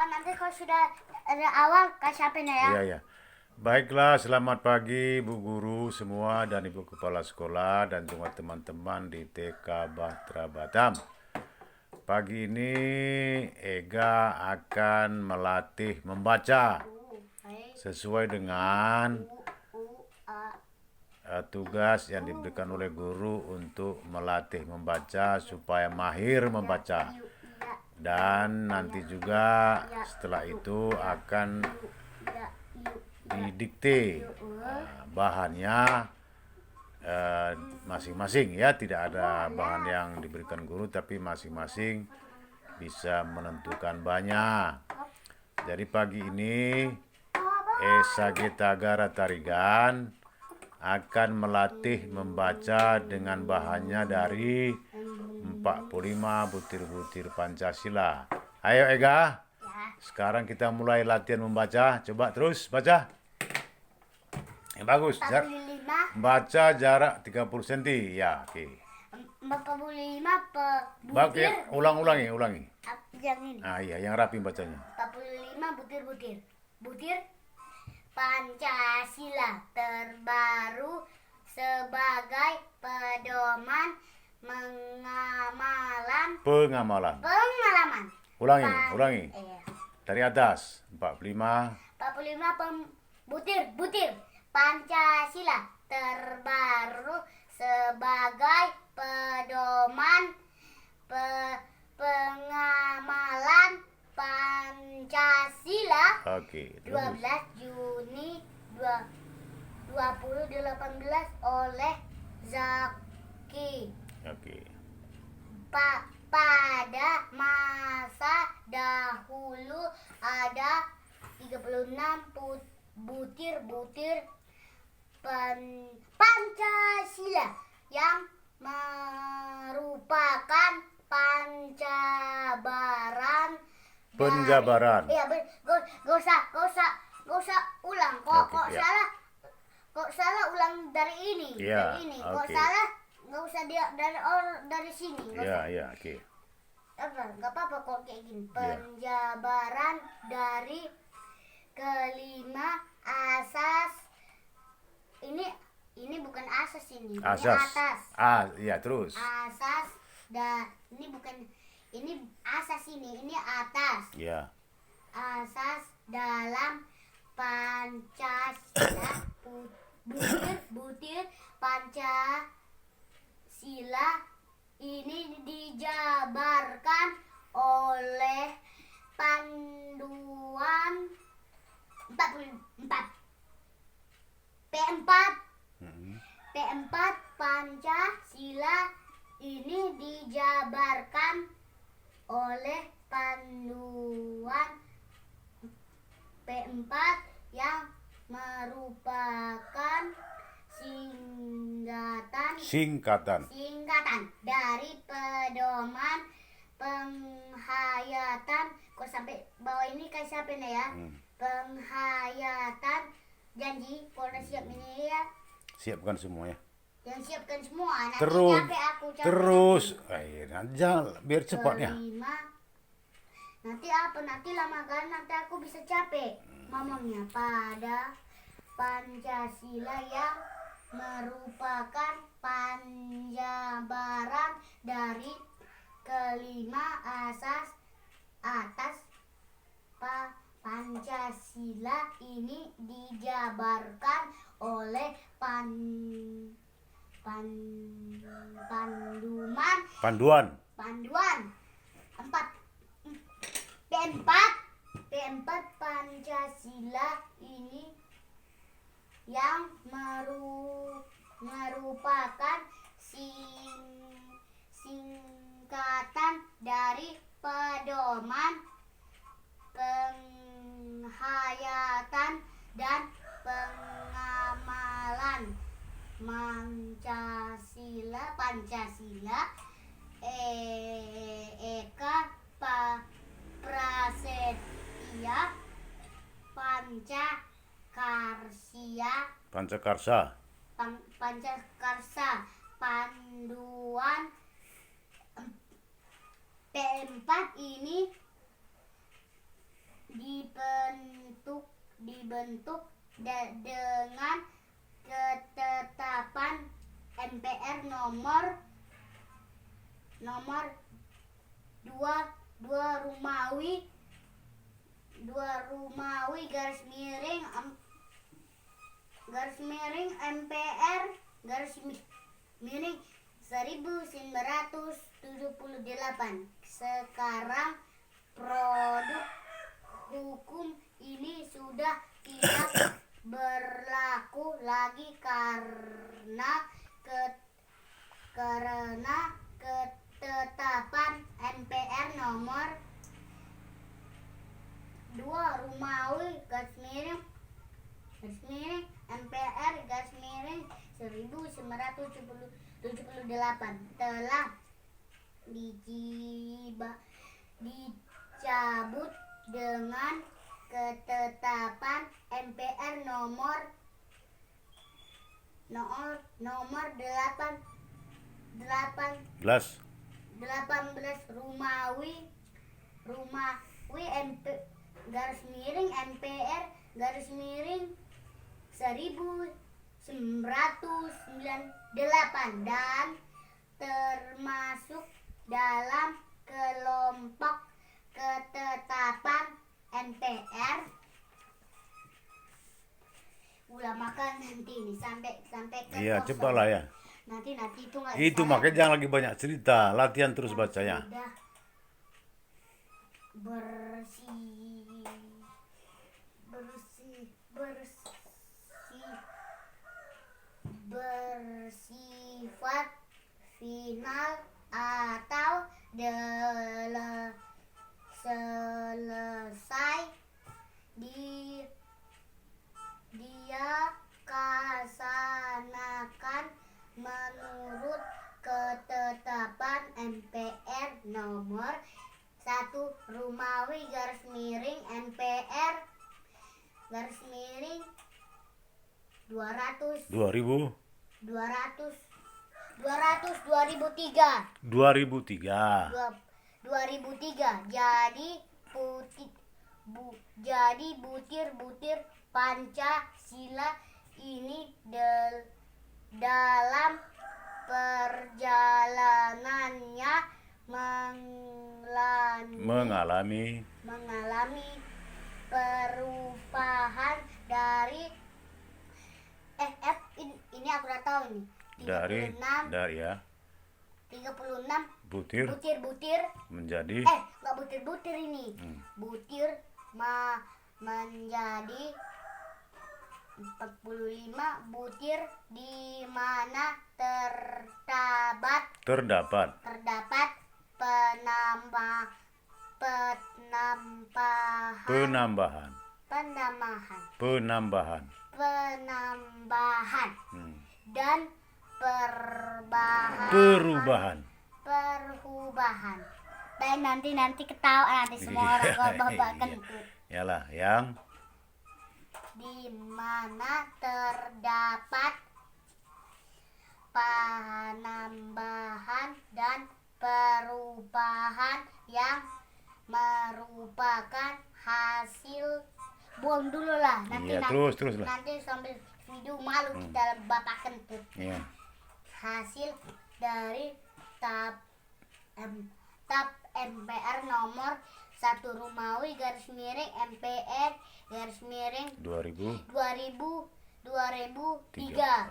Pak, nanti kalau sudah ada awal kasih HP ya. Iya, ya. Baiklah, selamat pagi Bu Guru semua dan Ibu Kepala Sekolah dan semua teman-teman di TK Bahtera Batam. Pagi ini Ega akan melatih membaca Baik. sesuai dengan A. tugas yang diberikan oleh guru untuk melatih membaca supaya mahir membaca. Ya. Dan nanti juga setelah itu akan Ya. didikte bahannya masing-masing ya, tidak ada bahan yang diberikan guru tapi masing-masing bisa menentukan banyak. Jadi pagi ini Esa Gita Gara Tarigan akan melatih membaca dengan bahannya dari 45 butir-butir Pancasila. Ayo Ega, Ya. sekarang kita mulai latihan membaca. Coba terus baca. Yang bagus. 45. Baca jarak 30 cm. Ya, oke. 45 Oke, butir. ulangi. Yang ini. Nah, iya, yang rapi bacanya. 45 butir-butir. Butir Pancasila terbaru sebagai pedoman Pengamalan. pengalaman. Ulangi. Dari atas. 45. 45 butir Pancasila terbaru sebagai pedoman pengamalan Pancasila. Oke, 12 Juni 2018 oleh Zaki. Oke. Pada masa dahulu ada 36 butir-butir Pancasila yang merupakan Penjabaran. Iya, gak usah ulang. Kok Oke, ya. salah ulang dari ini. Iya, Dari ini. Kok oke. salah gak usah dari sini. Nggak usah. Iya, oke. Gak apa-apa kok kayak gini. Iya. Penjabaran dari kelima asas. Ini bukan asas ini. Ini Asas. atas. Iya, terus. Asas ini bukan, ini asas, ini atas. Iya. Asas dalam Pancasila. Butir Pancasila ini dijabarkan oleh panduan 44 P4 P4 Pancasila ini dijabarkan oleh panduan P4 yang merupakan Singkatan. dari pedoman penghayatan. Kok sampai bawah ini kasih apa nih ya? Penghayatan janji. Kalau siap ini ya. Siapkan semua ya. Yang siapkan semua. Nanti Terus. capek aku. Terus. Jangan biar cepatnya. Kelima. Nanti apa? Nanti lama kan nanti aku bisa capek. Ngomongnya pada Pancasila yang merupakan penjabaran dari kelima asas atas Pancasila ini dijabarkan oleh Panduan. 4 Pancasila ini yang merupakan singkatan dari pedoman penghayatan dan pengamalan Pancasila. Eka Prasetya Pancakarsa. Pancakarsa panduan P4 ini dibentuk dengan ketetapan MPR nomor 2 Romawi garis miring MPR garis miring 1978. Sekarang produk hukum ini sudah tidak berlaku lagi karena ketetapan MPR nomor 2 Romawi garis miring MPR garis miring 1978 telah dicabut dengan ketetapan MPR nomor 18 Romawi garis miring MPR garis miring 1998 dan termasuk dalam kelompok ketetapan MPR. Ulah makan nanti ini sampai ke Iya, kosong. cepatlah ya. Nanti itu nggak Itu bisa. makanya jangan lagi banyak cerita, latihan terus bacanya. Sudah bersifat final atau selesai dia kasanakan menurut ketetapan MPR nomor 1 Romawi garis miring MPR garis miring 2003 jadi butir-butir Pancasila ini dalam perjalanannya mengalami perubahan dari ini aku udah tahu nih. 36 butir-butir menjadi nggak butir-butir ini. Butir menjadi 45 butir di mana terdapat penambahan dan perubahan. Dan nanti ketawa nanti semua orang kalau bapak kentut. Yalah, yang Di mana terdapat penambahan dan perubahan yang merupakan hasil buang dulu lah nanti teruslah. nanti sambil video malu kita bapak kentut. Iya. Hasil dari tab MPR nomor 1 Romawi garis miring MPR garis miring 2003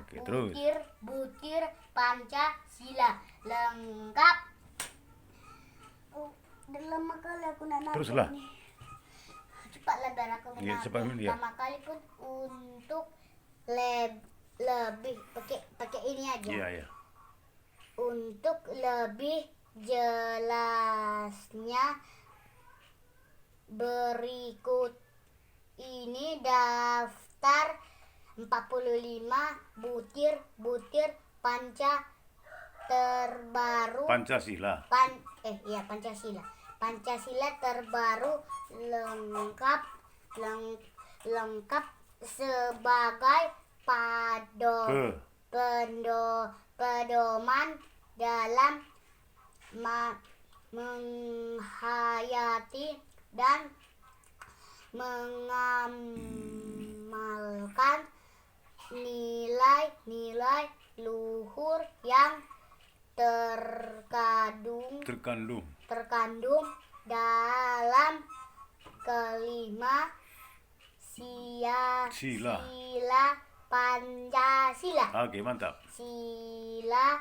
Oke, terus. butir Pancasila lengkap. Udah lama kali aku nak Teruslah. ini. Cepatlah biar aku Iya, cepat menabung. dia. Pertama kali pun untuk lebih pakai ini aja. Iya. Untuk lebih jelasnya berikut ini daftar 45 butir terbaru Pancasila. Pancasila terbaru lengkap sebagai pedoman dalam menghayati dan mengamalkan mengamalkan nilai-nilai luhur yang terkandung dalam kelima sila Pancasila. Oke, mantap. Sila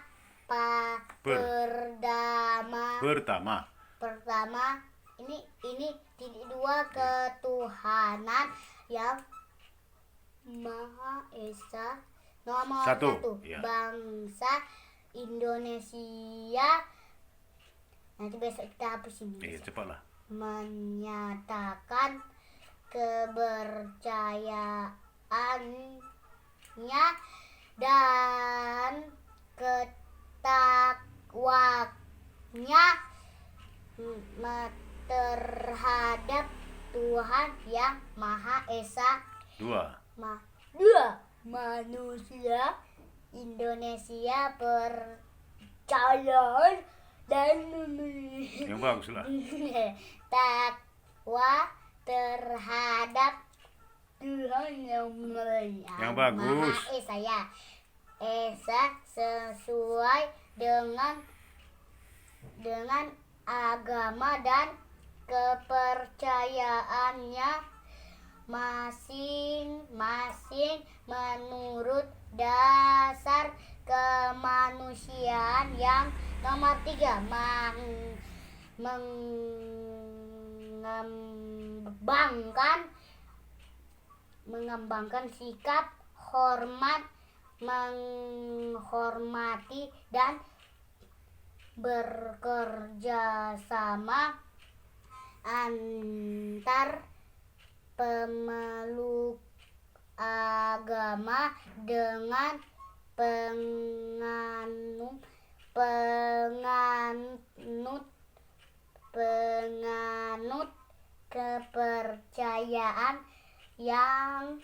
pertama ini titik dua, ketuhanan yang Maha Esa. Nomor satu, ya. Bangsa Indonesia. Nanti besok kita hapus ini. Cepatlah. Menyatakan kepercayaannya dan ketakwanya terhadap Tuhan yang Maha Esa. Dua. Manusia Indonesia percaya dan Yang bagus lah. takwa terhadap Tuhan yang bagus. Maha Esa, ya. Esa sesuai dengan agama dan kepercayaannya masing-masing menurut dasar kemanusiaan. Yang nomor 3, mengembangkan sikap hormat, menghormati dan bekerja sama antar pemeluk agama dengan penganut kepercayaan yang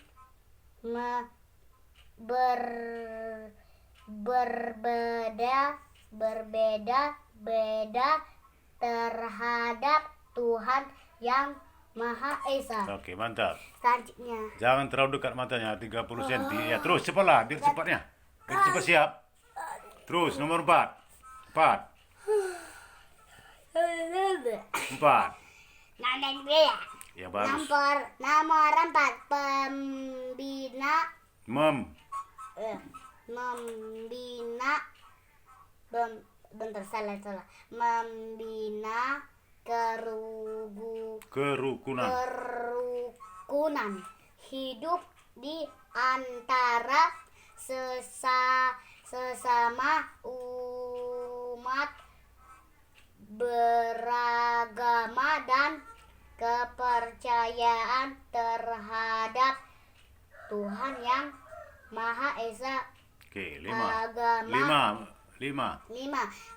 berbeda-beda terhadap Tuhan yang Maha Esa. Oke, mantap. Selanjutnya, Jangan terlalu dekat matanya, 30 cm. Ya, terus cepatlah, biar cepatnya. Biar cepat siap. Terus nomor 4. 4. Yang bagus. Nomor 4, membina membina kerukunan hidup di antara sesama umat beragama dan kepercayaan terhadap Tuhan yang Maha Esa. Oke, 5.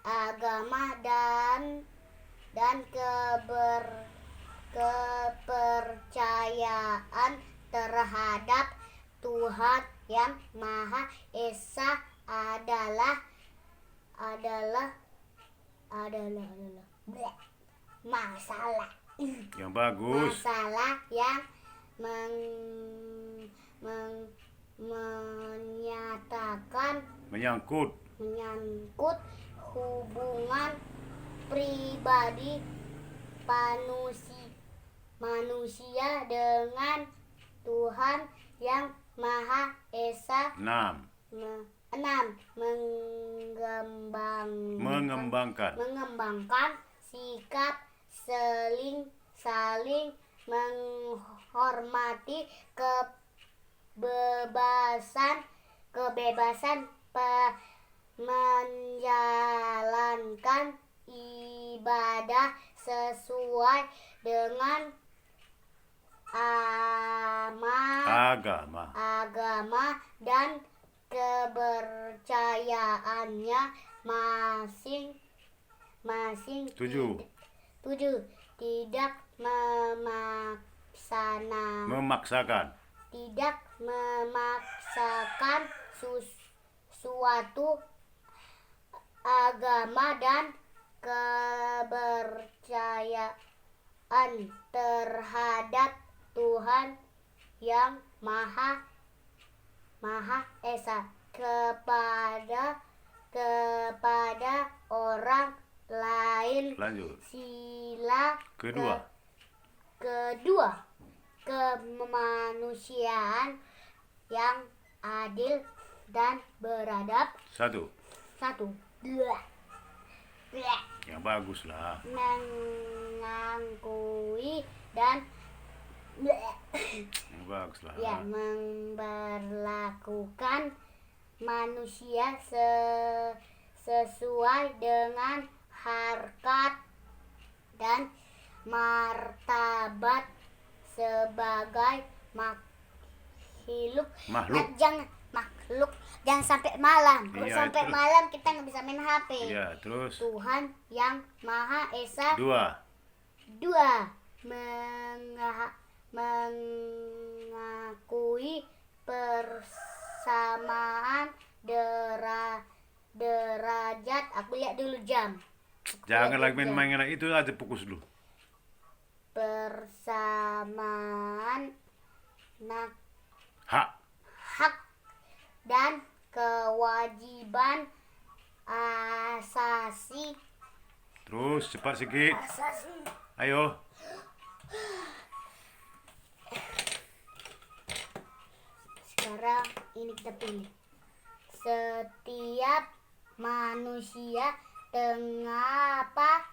Agama dan kepercayaan terhadap Tuhan yang Maha Esa adalah masalah. Yang bagus. Masalah yang menyangkut hubungan pribadi manusia dengan Tuhan yang Maha Esa. 6. Mengembangkan sikap saling menghormati kebebasan menjalankan ibadah sesuai dengan agama dan kepercayaannya masing-masing. 7. Tidak memaksakan suatu agama dan kepercayaan terhadap Tuhan yang Maha Esa kepada orang lain. Lanjut. Sila Kedua. Kemanusiaan yang adil dan beradab. Satu. Dua. Yang bagus lah. Mengakui dan Yang bagus lah. ya memperlakukan manusia sesuai dengan harkat dan martabat sebagai makhluk. Jangan sampai malam. Kalau Iya, sampai itu. malam kita nggak bisa main HP. Iya, terus. Tuhan yang Maha Esa. Dua. Mengakui persamaan derajat. Aku lihat dulu jam. Jangan lagi main-main itu, aja fokus dulu. Persamaan Hak. hak dan kewajiban asasi. Terus cepat sedikit. Ayo. Sekarang ini kita pilih. Setiap manusia Tanpa.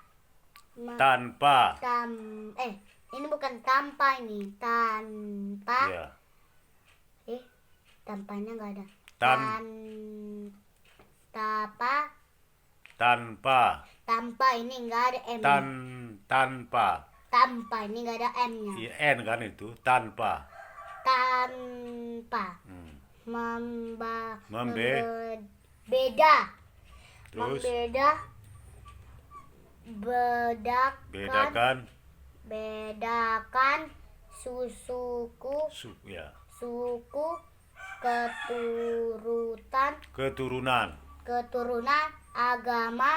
ini bukan tanpa, ini tanpa. Ya. Tampanya nggak ada. Tanpa ini nggak ada M. Tanpa. Tanpa ini nggak ada M-nya. Iya, N kan itu. Tanpa. Beda. Terus. Bedakan suku, keturunan, agama,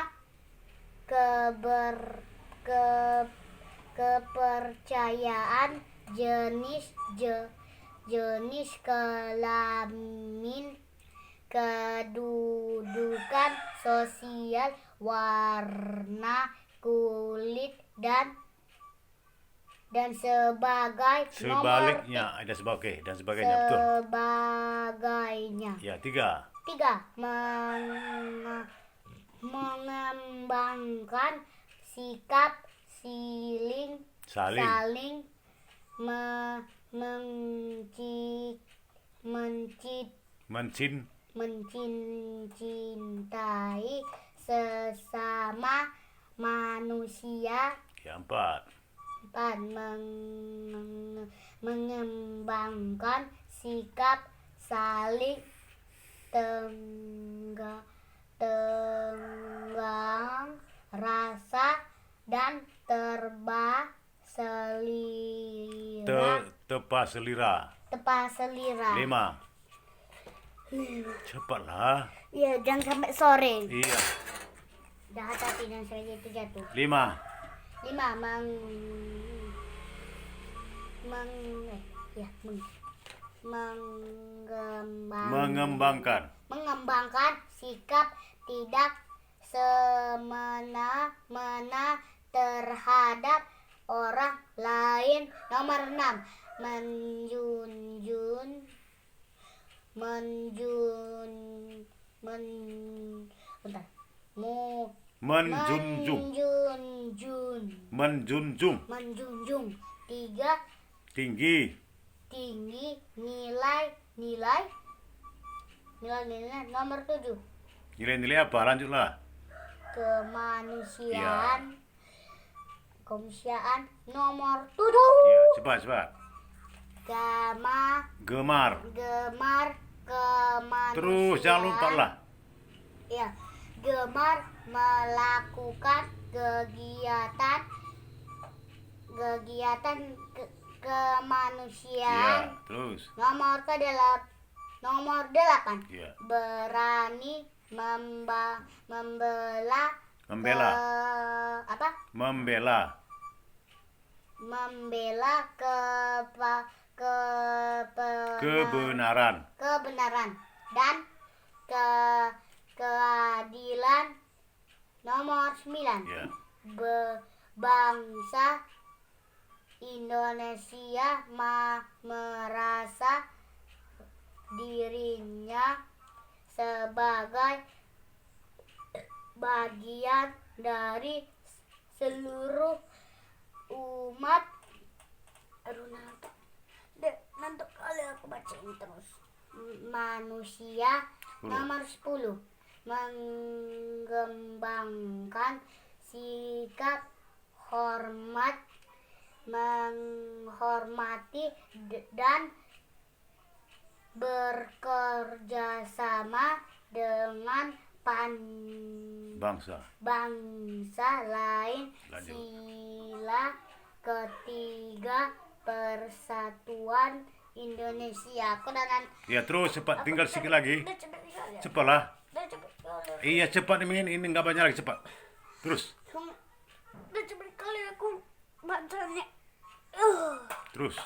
kepercayaan, jenis kelamin, kedudukan sosial, warna kulit, dan sebaliknya. Ada sebagai dan sebagainya. Betul. Sebagainya. Ya, tiga. Mengembangkan sikap saling mencintai sesama manusia. Ya, empat. Mengembangkan sikap saling tenggang rasa dan Tepa selira. 5. Cepatlah. Iya, jangan sampai sore. Iya. Dah hati-hati dan sampai itu jatuh. 5. Mengembangkan sikap tidak semena-mena terhadap orang lain. Nomor 6. Menjunjung 3. Tinggi. Nilai nomor 7. Nilai-nilai apa? Lanjutlah. Kemanusiaan. Nomor 7. Ya, cepat. Gemar kemanusiaan. Terus jangan lupa lah. Ya, gemar melakukan kegiatan kemanusiaan. Ya, terus. Nomor 8. Ya. Berani membela kebenaran dan keadilan. Nomor 9. ya. Bangsa Indonesia merasa dirinya sebagai bagian dari seluruh umat. Aduh, nanti kali aku bacain terus. Manusia. Nomor 10. Mengembangkan sikap menghormati dan bekerja sama dengan bangsa lain. Lanjut. Sila ketiga Persatuan Indonesia. Aku dengan Ya terus cepat, tinggal sedikit lagi. Cepatlah. Iya cepat ini nggak banyak lagi, cepat. Terus. Udah cepet kali aku bacanya. Terus.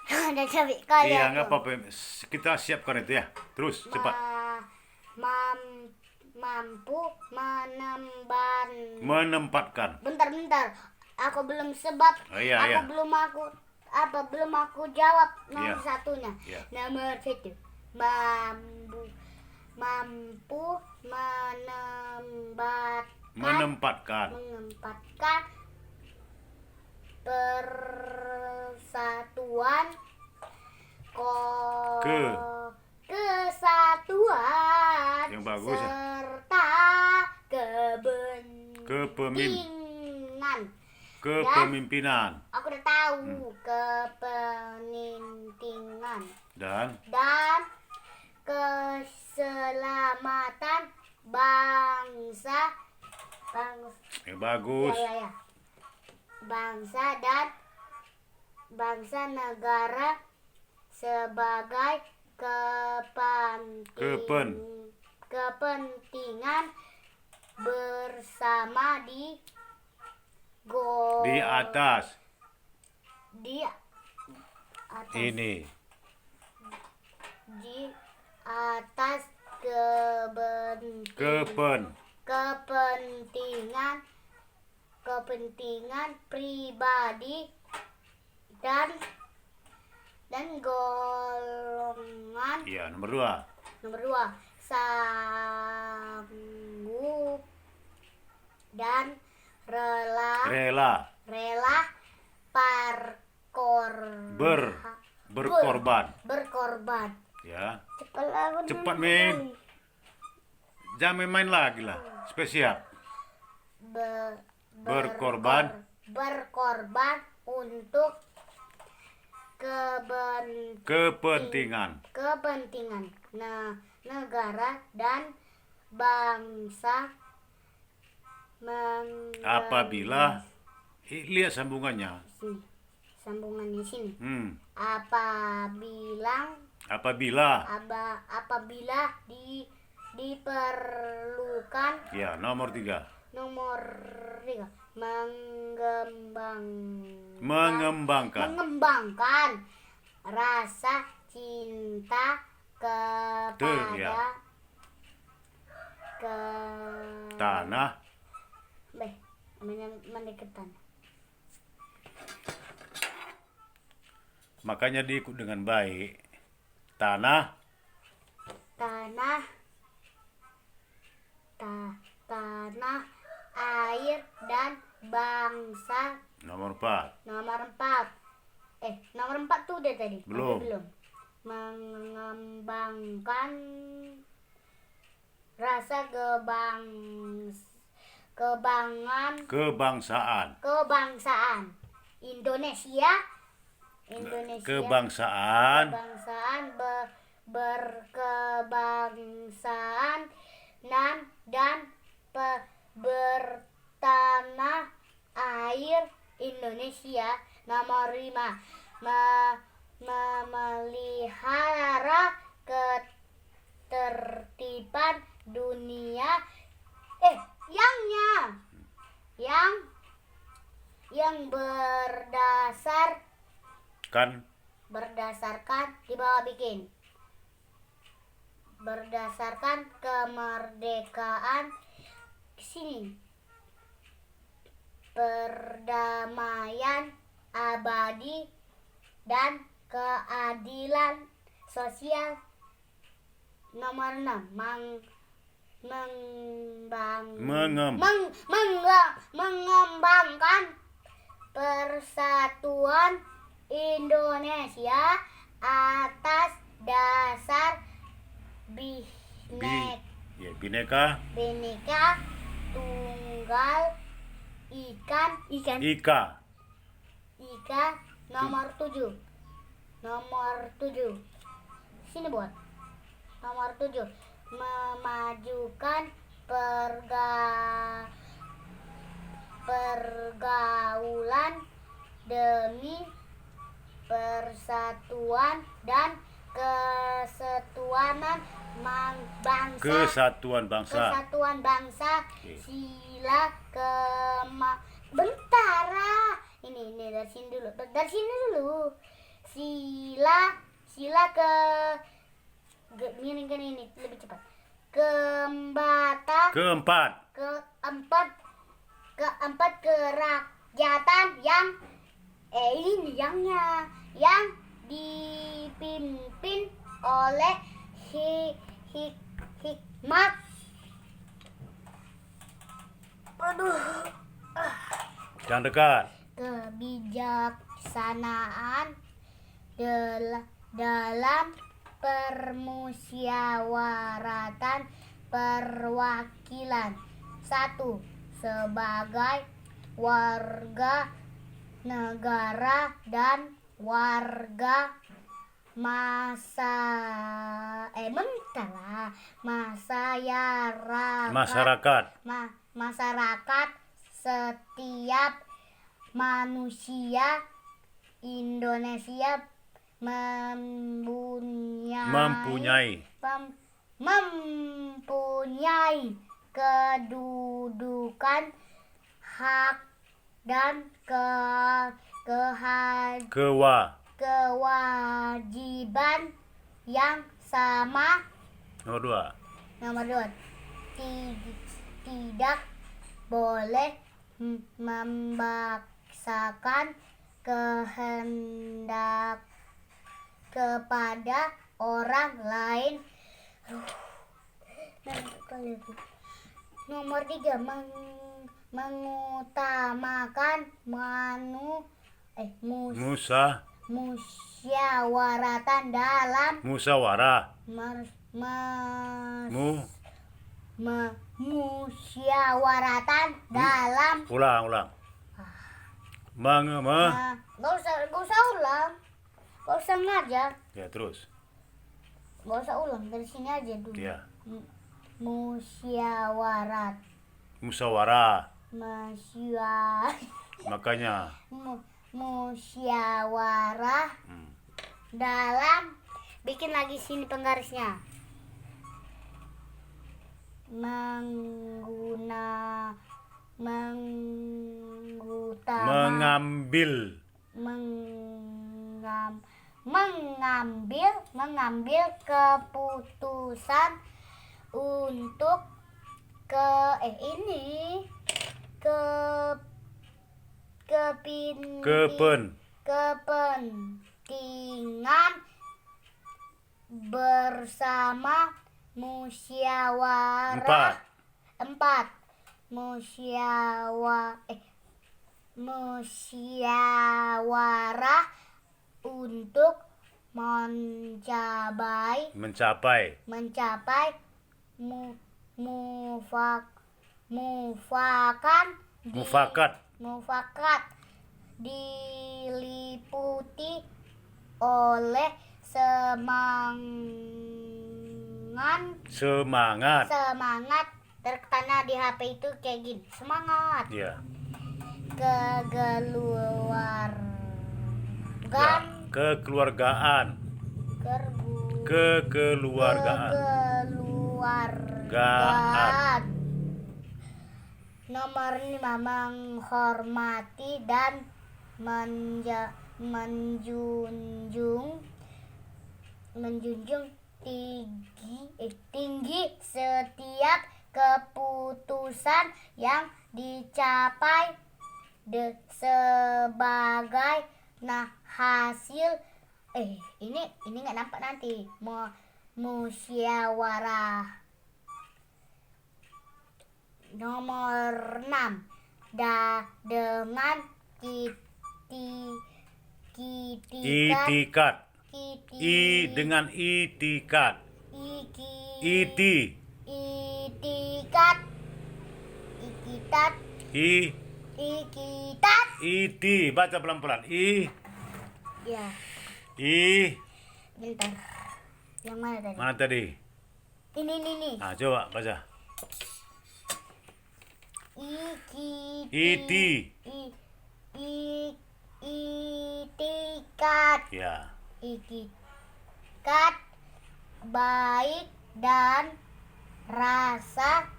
Udah cepet kali Iya aku. nggak apa-apa. Kita siapkan itu ya. Terus cepat. Mampu Menempatkan. Bentar. Aku belum sebab. Oh, iya. Belum aku jawab nomor Iya. satunya. Iya. Nomor 1. Mampu Menempatkan. persatuan kesatuan Yang bagus, ya. serta Kepemimpinan. Aku udah tahu kepemimpinan Dan keselamatan bangsa. yang bagus. Ya. Bangsa negara sebagai kepentingan bersama di atas ini ini. di atas kepentingan pribadi dan golongan. Iya, nomor 2. Sanggup dan rela berkorban. Ya. Cepat, Min. Jangan main lagi lah. Spesial. Berkorban untuk kepentingan negara dan bangsa. Apabila lihat sambungannya. Sambungannya sini. Apabila diperlukan. Ya, nomor 3. Mengembangkan rasa cinta kepada tanah. Mendeketan. Makanya diikut dengan baik. Tanah, air dan bangsa. nomor 4. Nomor 4 tuh udah tadi. Belum. Mengembangkan rasa kebangsaan Indonesia. Kebangsaan berkebangsaan dan bertanah air Indonesia. Nomor 5. Memelihara ketertiban dunia. Yang berdasarkan di bawah bikin. Berdasarkan kemerdekaan sini. Perdamaian abadi dan keadilan sosial. Nomor 6. Mengembangkan persatuan Indonesia atas dasar Bhinneka Tunggal Ika. Nomor 7. Sini buat. Nomor 7. Memajukan pergaulan demi persatuan dan kesatuan bangsa. Oke. Sila bentar. Ini dari sini dulu. Sila miringkan ini lebih cepat. Keempat kerakyatan yang dipimpin oleh hikmat. Jangan dekat. Kebijaksanaan dalam permusyawaratan perwakilan. 1. Sebagai warga negara dan warga masyarakat. Setiap manusia Indonesia mempunyai kedudukan, hak dan kewajiban yang sama. Nomor 2. Tidak boleh memaksakan kehendak kepada orang lain. Nomor 3. Mengutamakan musyawaratan dalam ulang. Gak usah ulang. Gak usah ngajar. Ya, terus. Gak usah ulang, dari sini aja dulu. Ya. Musyawarah. Makanya. Musyawarah dalam, bikin lagi sini penggarisnya. Mengambil keputusan untuk kepentingan bersama. Musyawarah. 4. Musyawarah untuk mencapai mufakat diliputi oleh semangat. Tertanda di HP itu kayak gini, semangat. Ya. Kekeluargaan. Nomor 5. Menghormati dan menjunjung tinggi setiap keputusan yang dicapai sebagai hasil ini nggak nampak nanti musyawarah. Nomor 6 dengan itikat. Dengan itikat. Iti, baca pelan-pelan. Ya. Bentar. Yang mana tadi? Mana tadi? Ini. Nah, coba baca. Itikat. Ya. Itikat baik dan rasa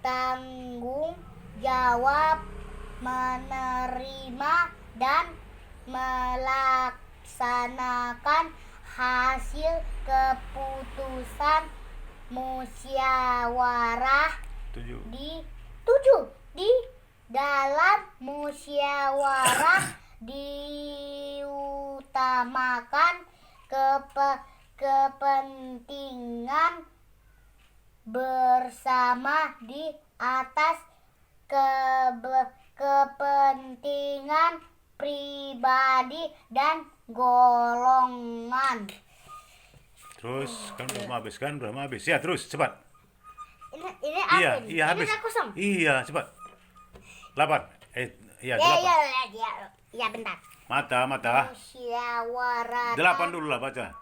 tanggung jawab menerima dan melaksanakan hasil keputusan musyawarah. Di dalam musyawarah diutamakan kepentingan bersama di atas kepentingan pribadi dan golongan. Terus kan belum habis. Ya, terus cepat. Ini apa ini? Iya, habis. Ini kosong. Iya, cepat. 8. Iya, 8. Ya, bentar. Mata. Musyawarah. 8 dulu lah baca.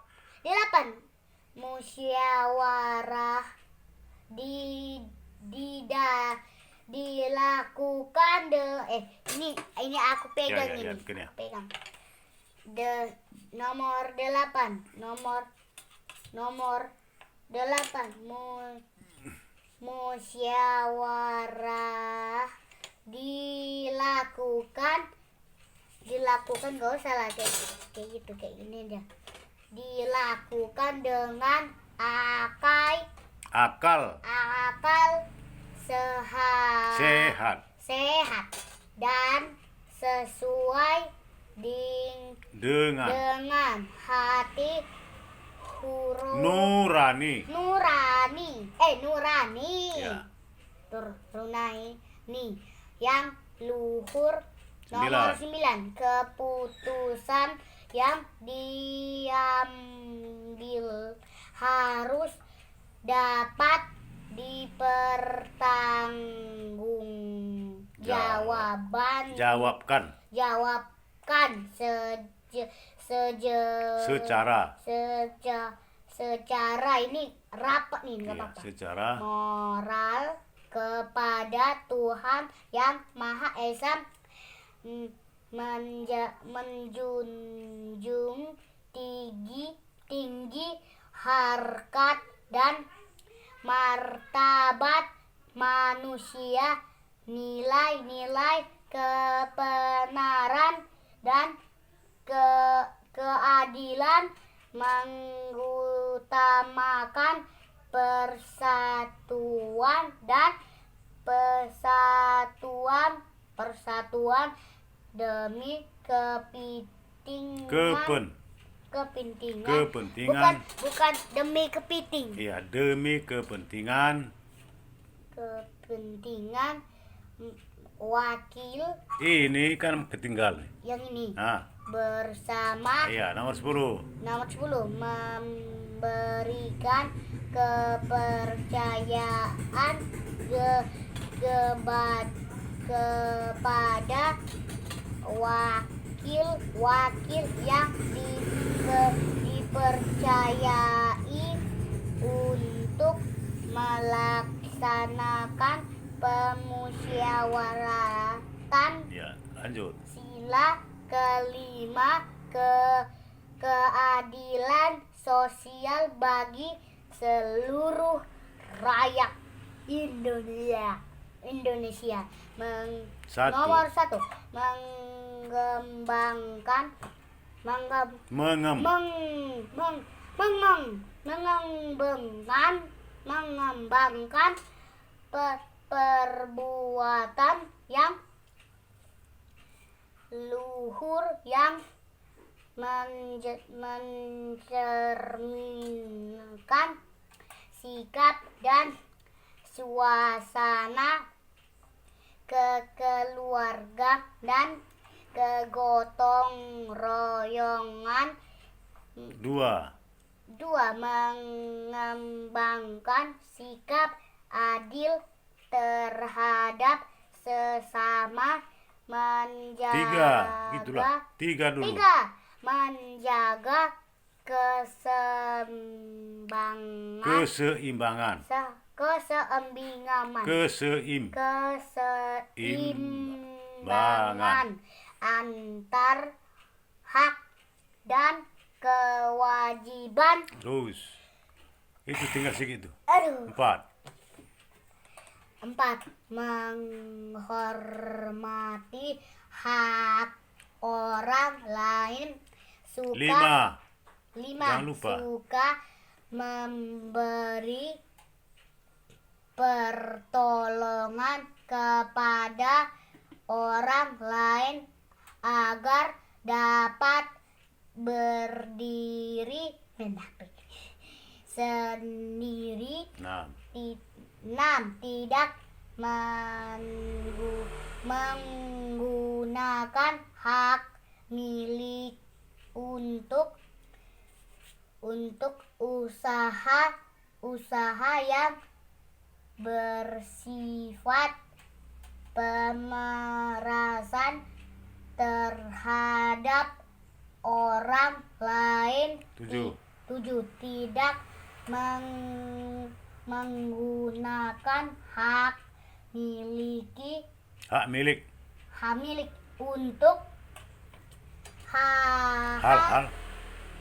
8. Musyawarah dilakukan ini aku pegang Ya, ini. ya. Pegang. Nomor 8. Nomor 8. Musyawarah dilakukan gak usah lah kayak gitu, kayak gini aja. Dilakukan dengan akal sehat dan sesuai dengan hati nurani. Ya. Nurani yang luhur. Nomor 9. Keputusan yang diambil harus dapat Jawabkan secara ini rapat nih, nggak apa-apa. Secara moral kepada Tuhan yang Maha Esa, menjunjung tinggi harkat dan martabat manusia, nilai-nilai kebenaran dan keadilan, mengutamakan persatuan demi kepentingan. Bukan demi kepiting. Iya, demi kepentingan wakil. Ini kan ketinggal. Yang ini. Nah. Bersama. Iya, nomor 10. Memberikan kepercayaan kepada wakil yang dipercayai untuk melaksanakan pemusyawaratan. Ya, lanjut. Sila kelima, keadilan sosial bagi seluruh rakyat Indonesia. Nomor 1, mengembangkan mengembangkan perbuatan yang luhur yang mencerminkan sikap dan suasana kekeluarga dan kegotong royongan. Dua, mengembangkan sikap adil terhadap sesama, tiga dulu. Menjaga keseimbangan antar hak dan kewajiban. Terus itu tinggal segitu. 4. Menghormati hak orang lain. 5. Jangan lupa. Suka memberi pertolongan kepada orang lain agar dapat berdiri sendiri. 6. Tidak menggunakan hak milik untuk usaha yang bersifat pemerasan terhadap orang lain. 7. Tidak menggunakan hak milik untuk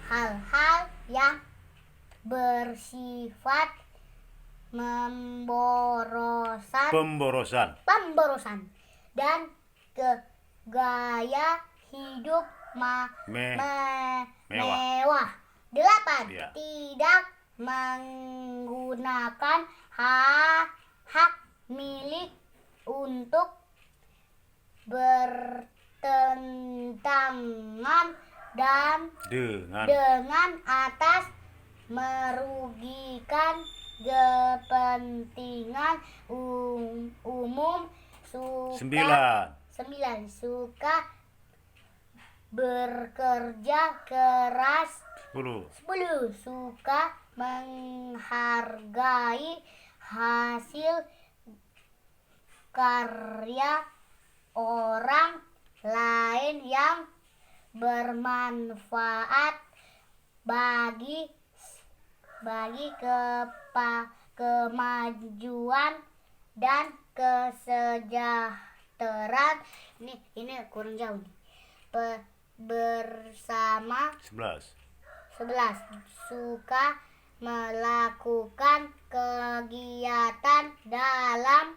hal-hal yang bersifat pemborosan dan gaya hidup mewah. 8. Tidak menggunakan hak milik untuk bertentangan dengan atas merugikan kepentingan umum. 9. Suka bekerja keras. 10. Suka menghargai hasil karya orang lain yang bermanfaat bagi kemajuan dan kesejahteraan. Ini kurang jauh nih. Bersama. 11. Suka melakukan kegiatan dalam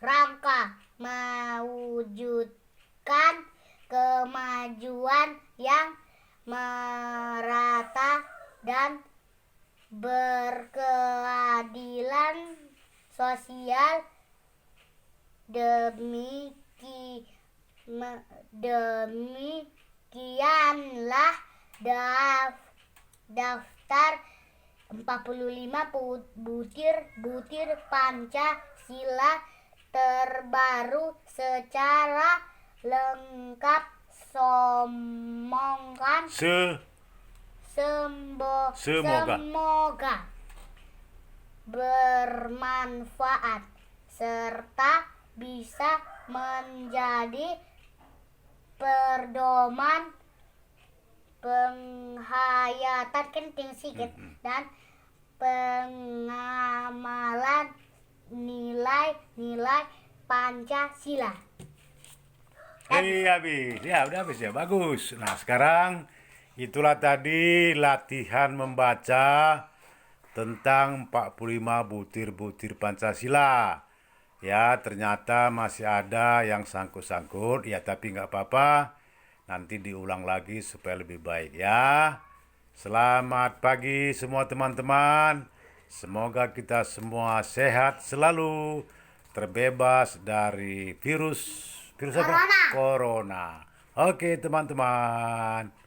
rangka mewujudkan kemajuan yang merata dan berkeadilan sosial. Demikianlah daftar 45 butir Pancasila terbaru secara lengkap. Semoga bermanfaat serta bisa menjadi pedoman penghayatan dan pengamalan nilai-nilai Pancasila. Habis. Ya, udah habis ya. Bagus. Nah, sekarang itulah tadi latihan membaca tentang 45 butir-butir Pancasila. Ya, ternyata masih ada yang sangkut-sangkut. Ya, tapi nggak apa-apa. Nanti diulang lagi supaya lebih baik ya. Selamat pagi semua teman-teman. Semoga kita semua sehat selalu, terbebas dari virus apa? Corona. Corona. Oke, teman-teman.